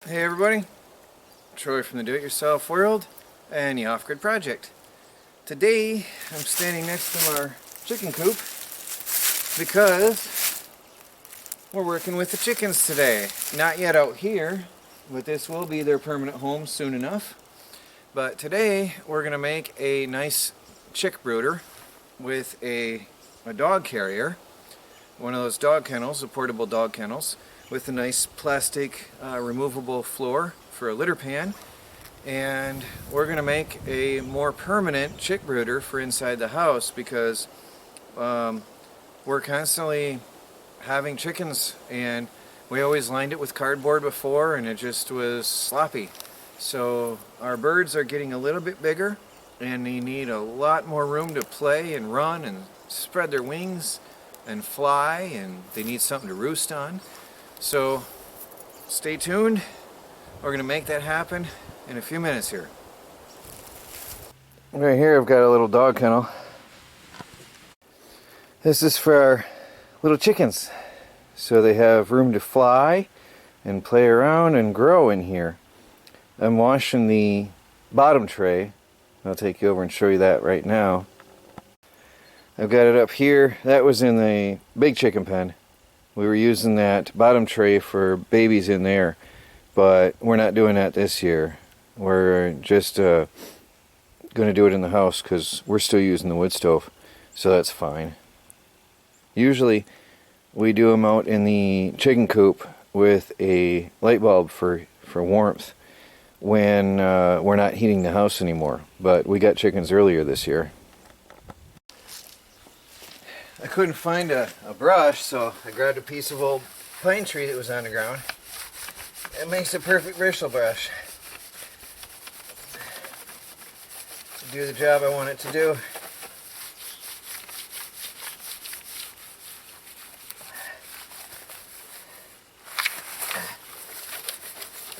Hey everybody, Troy from the Do-It-Yourself World and the Off-Grid Project. Today I'm standing next to our chicken coop because we're working with the chickens today. Not yet out here, but this will be their permanent home soon enough. But today we're going to make a nice chick brooder with a dog carrier, one of those dog kennels, the portable dog kennels, with a nice plastic removable floor for a litter pan. And we're going to make a more permanent chick brooder for inside the house because we're constantly having chickens, and we always lined it with cardboard before and it just was sloppy. So our birds are getting a little bit bigger and they need a lot more room to play and run and spread their wings and fly, and they need something to roost on. So stay tuned. We're going to make that happen in a few minutes here. Right here I've got a little dog kennel. This is for our little chickens, so they have room to fly and play around and grow in here. I'm washing the bottom tray. I'll take you over and show you that right now. I've got it up here. That was in the big chicken pen. We were using that bottom tray for babies in there, but we're not doing that this year. We're just going to do it in the house because we're still using the wood stove, so that's fine. Usually we do them out in the chicken coop with a light bulb for warmth when we're not heating the house anymore, but we got chickens earlier this year. I couldn't find a brush, so I grabbed a piece of old pine tree that was on the ground. It makes a perfect bristle brush to do the job I want it to do.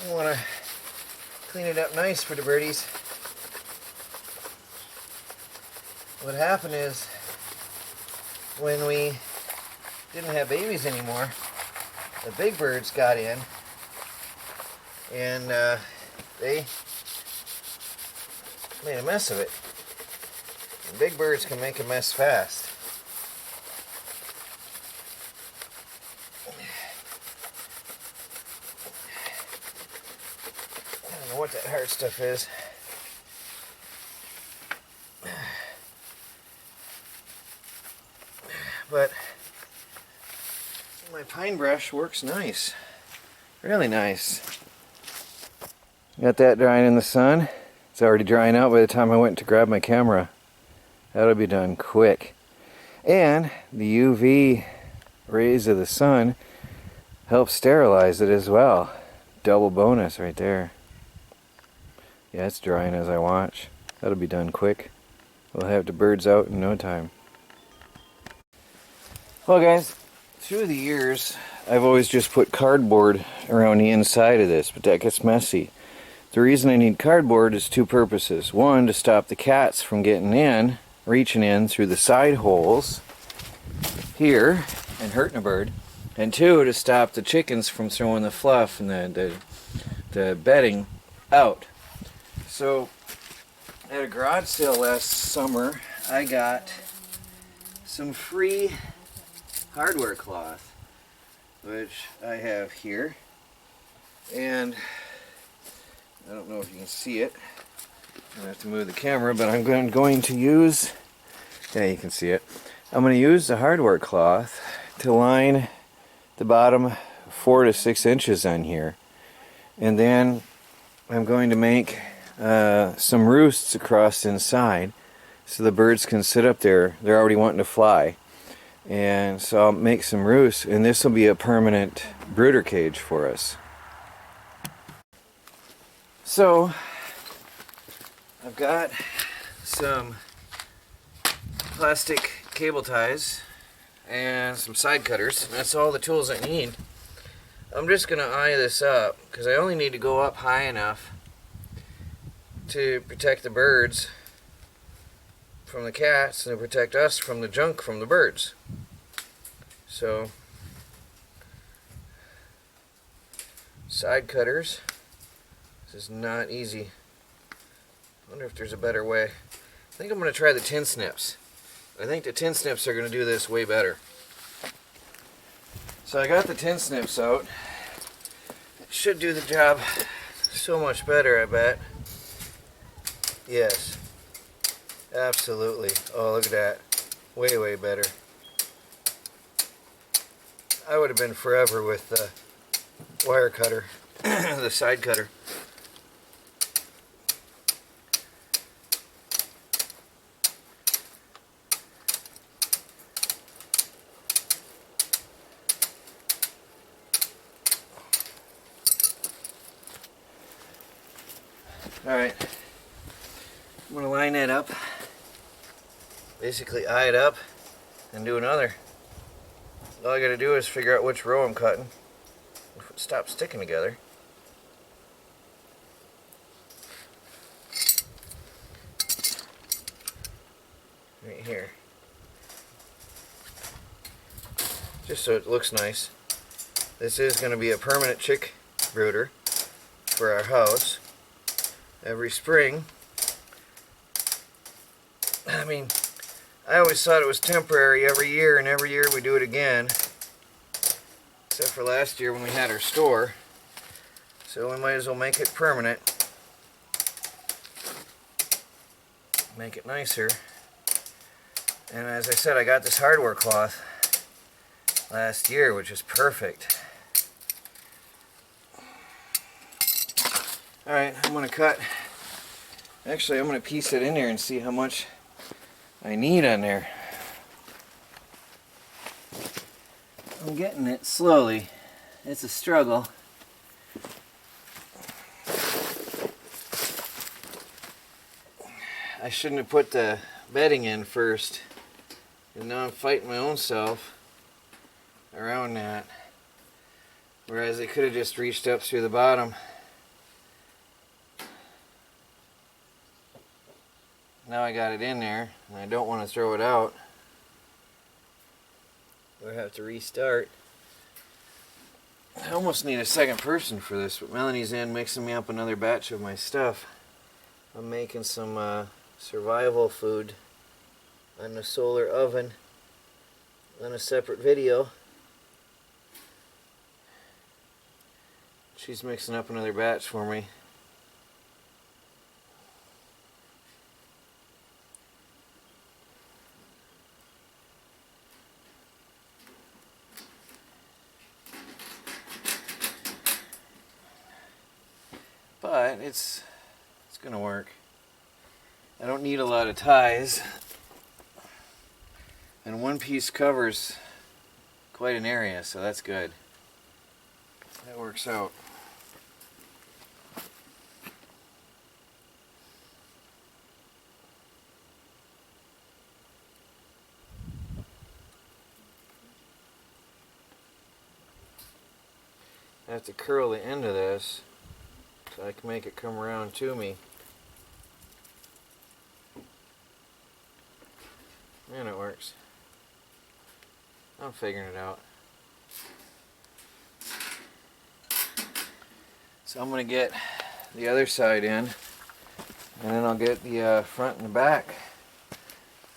I want to clean it up nice for the birdies. What happened is, when we didn't have babies anymore, the big birds got in and they made a mess of it. And big birds can make a mess fast. I don't know what that hard stuff is. But my pine brush works nice. Really nice. Got that drying in the sun. It's already drying out by the time I went to grab my camera. That'll be done quick. And the UV rays of the sun help sterilize it as well. Double bonus right there. Yeah, it's drying as I watch. That'll be done quick. We'll have the birds out in no time. Well guys, through the years I've always just put cardboard around the inside of this, but that gets messy. The reason I need cardboard is two purposes. One, to stop the cats from getting in, reaching in through the side holes here and hurting a bird. And two, to stop the chickens from throwing the fluff and the bedding out. So at a garage sale last summer I got some free hardware cloth, which I have here, and I don't know if you can see it. I'm gonna have to move the camera, but I'm going to use, yeah, you can see it. I'm going to use the hardware cloth to line the bottom 4 to 6 inches on here, and then I'm going to make some roosts across inside so the birds can sit up there. They're already wanting to fly. And so I'll make some roosts, and this will be a permanent brooder cage for us. So I've got some plastic cable ties and some side cutters. That's all the tools I need. I'm just going to eye this up because I only need to go up high enough to protect the birds from the cats and to protect us from the junk from the birds. So side cutters. This is not easy. I wonder if there's a better way. I think I'm going to try the tin snips. I think the tin snips are going to do this way better. So I got the tin snips out. It should do the job so much better, I bet. Yes. Absolutely. Oh, look at that. Way, way better. I would have been forever with the wire cutter, the side cutter. Alright, I'm going to line that up, basically eye it up, and do another. All I got to do is figure out which row I'm cutting, if it stops sticking together. Right here. Just so it looks nice. This is going to be a permanent chick brooder for our house. Every spring. I mean, I always thought it was temporary every year, and every year we do it again. Except for last year when we had our store. So we might as well make it permanent. Make it nicer. And as I said, I got this hardware cloth last year, which is perfect. Alright, I'm going to cut. Actually, I'm going to piece it in there and see how much I need on there. I'm getting it slowly. It's a struggle. I shouldn't have put the bedding in first. And now I'm fighting my own self around that. Whereas I could have just reached up through the bottom. Now I got it in there, and I don't want to throw it out. Or have to restart. I almost need a second person for this, but Melanie's in mixing me up another batch of my stuff. I'm making some survival food on the solar oven on a separate video. She's mixing up another batch for me. But it's gonna work. I don't need a lot of ties, and one piece covers quite an area, so that's good. That works out. I have to curl the end of this so I can make it come around to me. And it works. I'm figuring it out. So I'm going to get the other side in, and then I'll get the front and the back,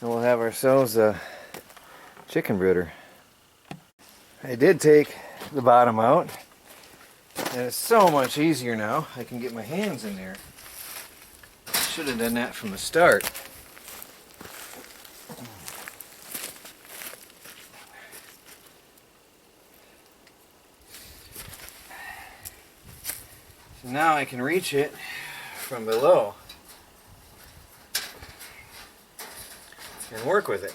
and we'll have ourselves a chicken brooder. I did take the bottom out, and it's so much easier now. I can get my hands in there. Should have done that from the start. So now I can reach it from below and work with it.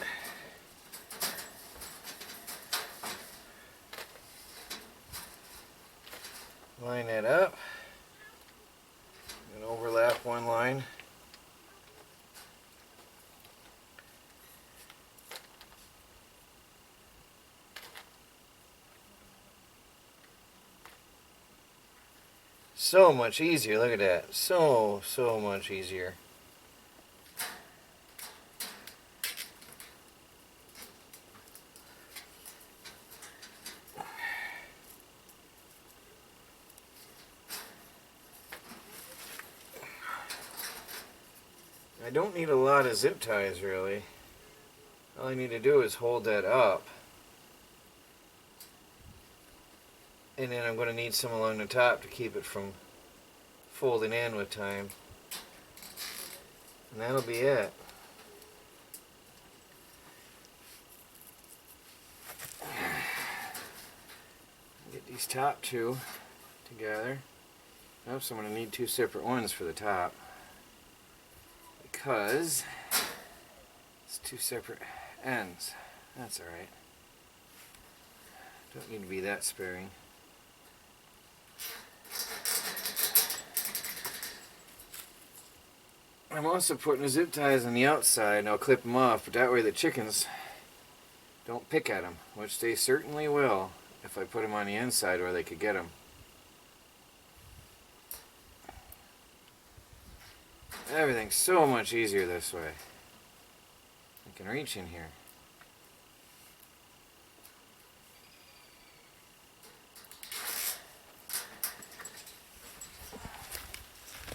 Line that up and overlap one line. So much easier, look at that. So much easier. don't need a lot of zip ties really. All I need to do is hold that up. And then I'm going to need some along the top to keep it from folding in with time. And that'll be it. Get these top two together. Oops, I'm going to need two separate ones for the top. Because it's two separate ends. That's alright. Don't need to be that sparing. I'm also putting the zip ties on the outside and I'll clip them off, but that way the chickens don't pick at them, which they certainly will if I put them on the inside where they could get them. Everything's so much easier this way. I can reach in here.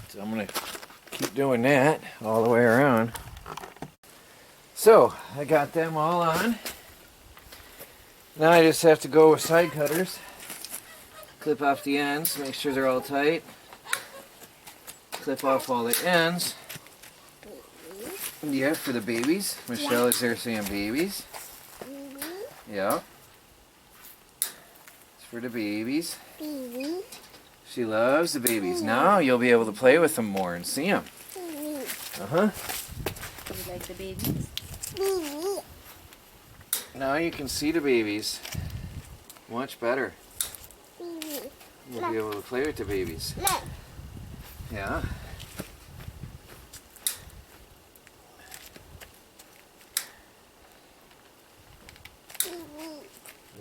So I'm going to keep doing that all the way around. So I got them all on. Now I just have to go with side cutters. Clip off the ends, make sure they're all tight. Clip off all the ends. Yeah, for the babies. Michelle is there saying babies. Yeah. It's for the babies. She loves the babies. Now you'll be able to play with them more and see them. Uh-huh. Do you like the babies? Now you can see the babies much better. You'll be able to play with the babies. Yeah.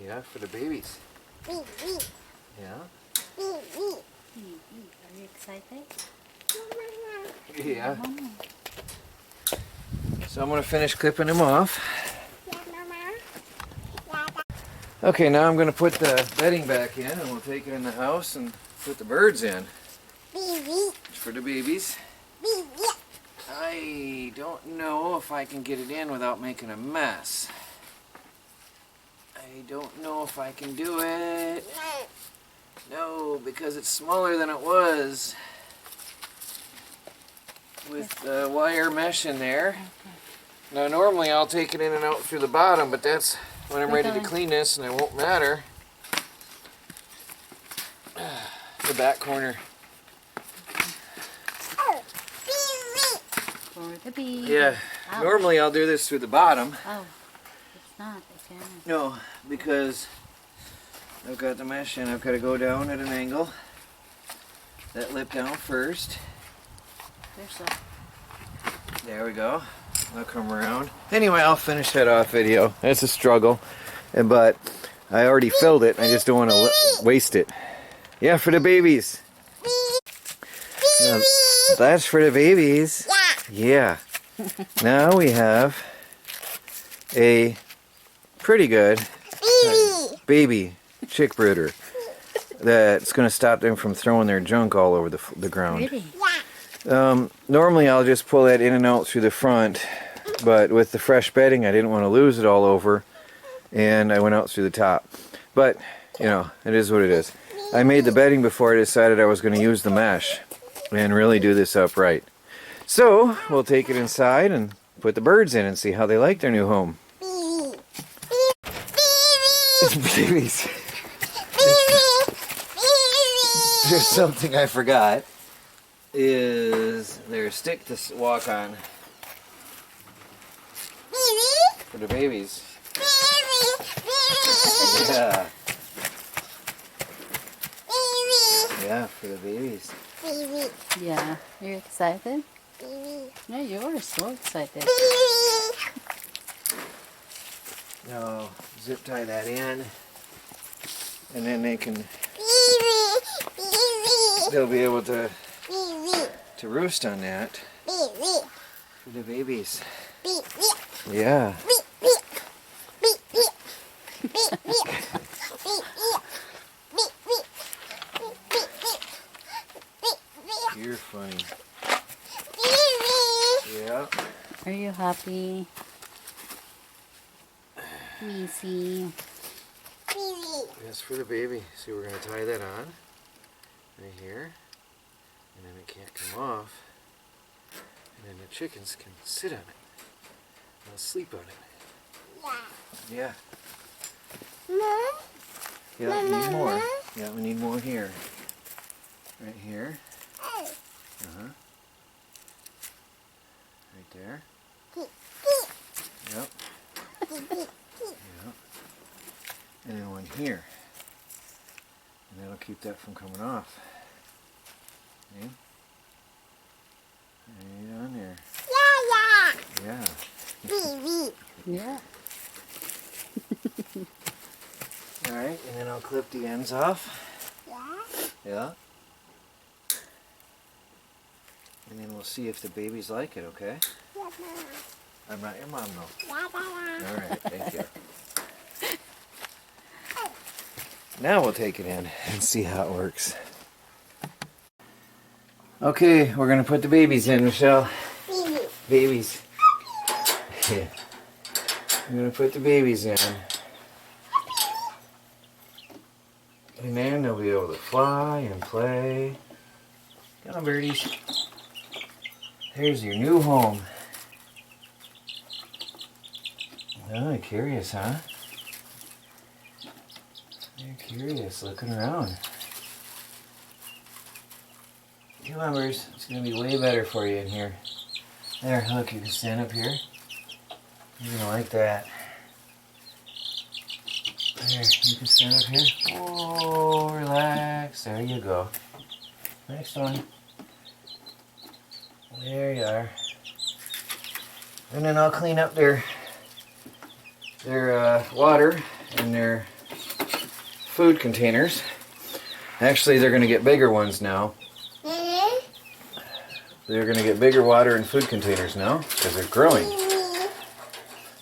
Yeah, for the babies. Yeah. Are you excited? Yeah. So I'm going to finish clipping them off. Okay, now I'm going to put the bedding back in and we'll take it in the house and put the birds in. For the babies. I don't know if I can get it in without making a mess. I don't know if I can do it. No, because it's smaller than it was with the wire mesh in there. Now normally I'll take it in and out through the bottom, but that's when I'm ready to clean this and it won't matter. The back corner. For the baby. Yeah, Ouch. Normally I'll do this through the bottom. Oh, it's not. It's not. No, because I've got the mesh in. I've got to go down at an angle. That lip down first. There's so. There we go. I'll come around. Anyway, I'll finish that off video. It's a struggle, but I already filled it. I just don't want to waste it. Yeah, for the babies. Now, that's for the babies. Yeah. Now we have a pretty good baby chick brooder that's going to stop them from throwing their junk all over the ground. Pretty. Normally I'll just pull that in and out through the front, but with the fresh bedding I didn't want to lose it all over, and I went out through the top. But, you know, it is what it is. I made the bedding before I decided I was going to use the mesh and really do this up right. So, we'll take it inside and put the birds in and see how they like their new home. Babies. There's something I forgot. Is their stick to walk on for the babies. Yeah. Yeah, for the babies. Yeah. Are you excited? Yeah, you are so excited. Now, zip tie that in, and then they'll be able to roost on that for the babies. Yeah. You're funny. Yeah. Are you happy? Easy. That's for the baby. See, we're going to tie that on right here, and then it can't come off, and then the chickens can sit on it. They'll sleep on it. Yeah. Yeah, we need more. Yeah, we need more here. Right here. Uh-huh. Right there. Yep. Yep. And then one here. And that'll keep that from coming off. Okay? Right on there. Yeah. Yeah. Alright, and then I'll clip the ends off. Yeah. And then we'll see if the babies like it, okay? I'm not your mom, though. Alright, thank you. Now we'll take it in and see how it works. Okay, we're going to put the babies in, Michelle. Babies. Yeah. I'm going to put the babies in. And then they'll be able to fly and play. Come on, birdies. There's your new home. Oh, curious, huh? You're curious, looking around. Come on, birds. It's going to be way better for you in here. There, look, you can stand up here. You're going to like that. There, you can stand up here. Oh, relax. There you go. Next one. There you are. And then I'll clean up their water and their food containers. Actually, they're going to get bigger ones now. They're going to get bigger water and food containers now because they're growing.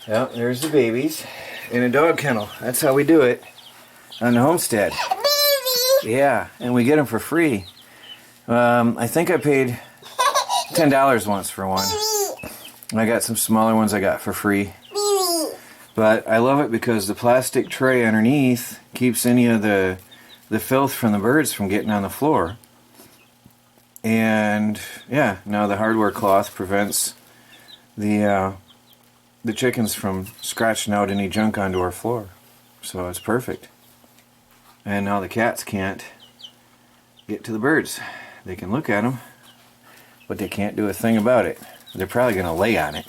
Yeah, there's the babies in a dog kennel. That's how we do it on the homestead. Yeah, and we get them for free. I think I paid $10 once for one. I got some smaller ones I got for free. But I love it because the plastic tray underneath keeps any of the filth from the birds from getting on the floor. And yeah, now the hardware cloth prevents the chickens from scratching out any junk onto our floor. So it's perfect. And now the cats can't get to the birds. They can look at them, but they can't do a thing about it. They're probably going to lay on it.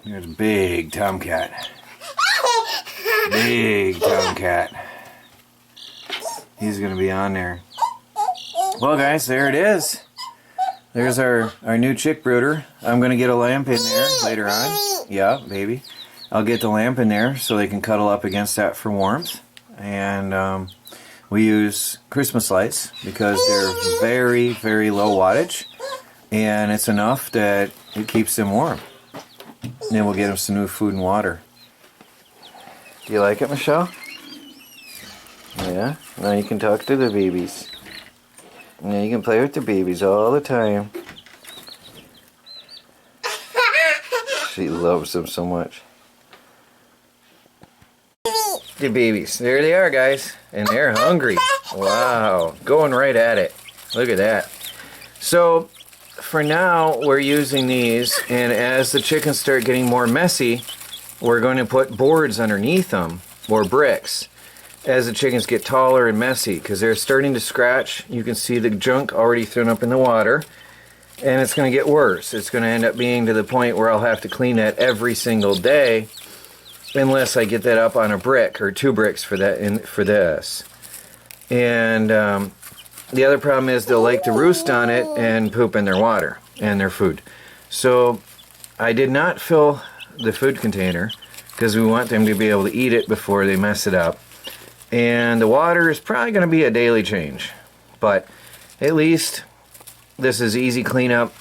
There's a big tomcat. Big tomcat. He's going to be on there. Well, guys, there it is. There's our new chick brooder. I'm going to get a lamp in there later on. Yeah, baby. I'll get the lamp in there so they can cuddle up against that for warmth. And we use Christmas lights because they're very, very low wattage. And it's enough that it keeps them warm. Then we'll get them some new food and water. Do you like it, Michelle? Yeah? Now you can talk to the babies. Now you can play with the babies all the time. She loves them so much. The babies. There they are, guys. And they're hungry. Wow. Going right at it. Look at that. So, for now, we're using these. And as the chickens start getting more messy, we're going to put boards underneath them. Or bricks. As the chickens get taller and messy. Because they're starting to scratch. You can see the junk already thrown up in the water. And it's going to get worse. It's going to end up being to the point where I'll have to clean that every single day. Unless I get that up on a brick or 2 bricks for that for this. And the other problem is they'll like to roost on it and poop in their water and their food. So I did not fill the food container because we want them to be able to eat it before they mess it up. And the water is probably going to be a daily change. But at least this is easy cleanup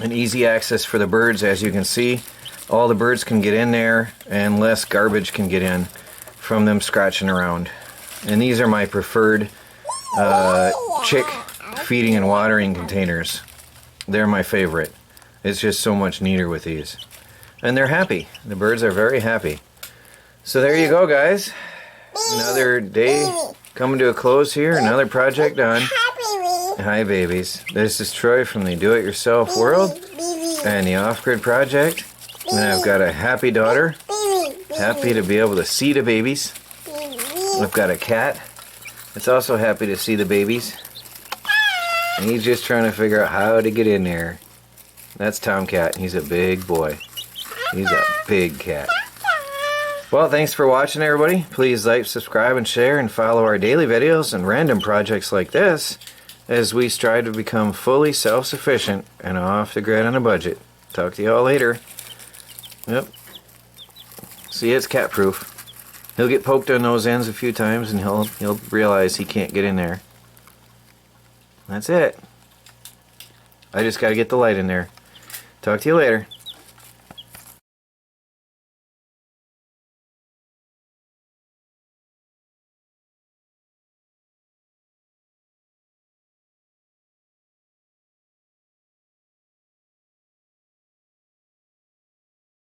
and easy access for the birds, as you can see. All the birds can get in there and less garbage can get in from them scratching around. And these are my preferred chick feeding and watering containers. They're my favorite. It's just so much neater with these. And they're happy. The birds are very happy. So there you go, guys. Another day coming to a close here. Another project done. Hi, babies. This is Troy from the Do-It-Yourself World and the Off-Grid Project. And I've got a happy daughter. Happy to be able to see the babies. I've got a cat that's also happy to see the babies. And he's just trying to figure out how to get in there. That's Tomcat. He's a big boy. He's a big cat. Well, thanks for watching, everybody. Please like, subscribe, and share, and follow our daily videos and random projects like this as we strive to become fully self-sufficient and off the grid on a budget. Talk to you all later. Yep. See, it's cat-proof. He'll get poked on those ends a few times, and he'll realize he can't get in there. That's it. I just got to get the light in there. Talk to you later.